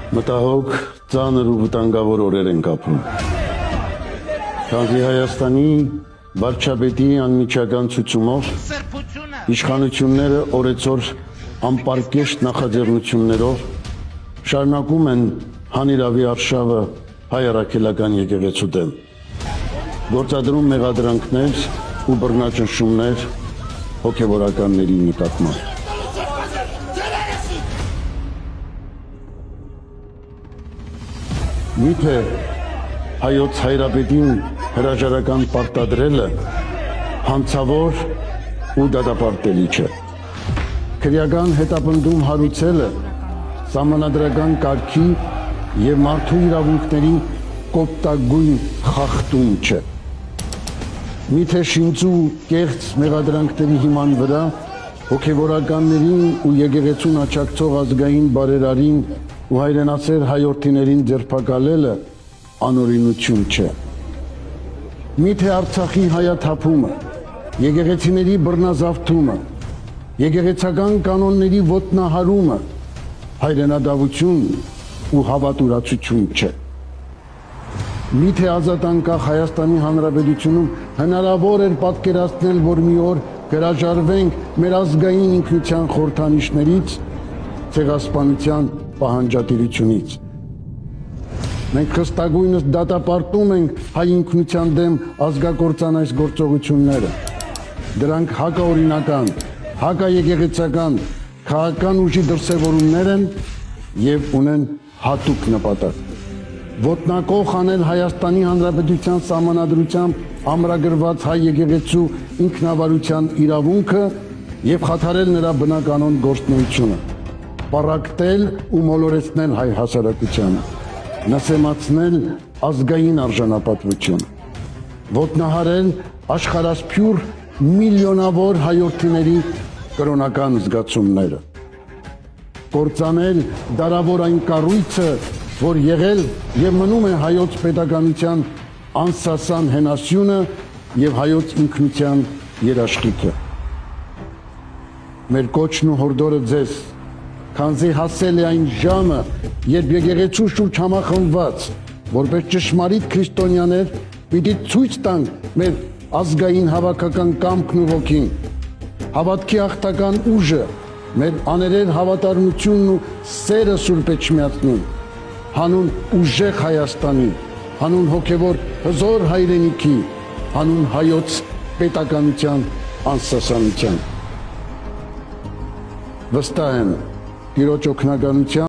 Մտահոգ, ծանր ու վտանգավոր օրեր ենք ապրում։ Քանզի Հայաստանի վարչապետի անմիջական ցուցումով իշխանությունները օրեցօր անպարկեշտ նախաձեռնություններով շարունակում են հանիրավի արշավը հայ առաքելական եկեղեցու դեմ, գործադրում մեղադրանքներ ու բռնաճնշումներ հոգևորականների նկատմամբ։ Միթե հայոց հայրապետին հրաժարական պարտադրելը հանցավոր ու դատապարտելի չէ։ Քրեական հետապնդում հարուցելը սահմանադրական կարգի եւ մարդու իրավունքների կոպտագույն խախտում չէ։ Միթե շինծու կեղծ մեղադրանքների հիման վրա հոգևորականներին ու եկեղեցուն աջակցող ազգային բարերարին ու հայրենասեր հայորդիներին ձերբակալելը անօրինություն չէ։ Միթե Արցախի հայաթափումը, եկեղեցիների բռնազավթումը, եկեղեցական կանոնների ոտնահարումը հայրենադավություն ու հավատուրացություն չէ։ Միթե ազատ անկախ Հայաստանի Հանրապետությունում հնարավոր էր պատկերացնել, որ մի օր հրաժարվենք մեր ազգային ինքնության խորհրդանիշներից, ցեղասպանության պահանջատիրությունից։ Մենք խստագույնս դատապարտում ենք հայ ինքնության դեմ ազգակործան այս գործողությունները։ Դրանք հակաօրինական, հակաեկեղեցական, քաղաքական ուժի դրսևորումներ են եւ ունեն հատուկ նպատակ։ Ոտնակող անել Հայաստանի Հանրապետության սահմանադրությամբ ամրագրված հայ եկեղեցու ինքնավարության իրավունքը եւ խաթարել նրա բնականոն գործունեությունը, պառակտել ու մոլորեցնել հայ հասարակությանը, նսեմացնել ազգային արժանապատվությունը, ոտնահարել աշխարհասփյուր միլիոնավոր հայորդիների կրոնական զգացումները, կործանել դարավոր այն կառույցը, որ եղել եւ մնում է հայոց պետականության անսասան հենասյունը եւ հայոց ինքնության երաշխիքը։ Մեր կոչն ու հորդորը ձեզ, քանզի հասել է այն ժամը, երբ եկեղեցու շուրջ համախմբված, որպես ճշմարիտ քրիստոնյաներ, պիտի ցույց տանք մեր ազգային հավաքական կամքն ու ոգին, հավատքի աղթական ուժը, մեր աներեր հավատարմությունն ու սերը Սուրբ Էջմիածնին, հանուն ուժեղ Հայաստանի, հանուն հոգևոր հզոր հայրենիքի, հանուն հայոց պետականության անսասանության։ Վստահ եմ Տիրոջ օգնականությամբ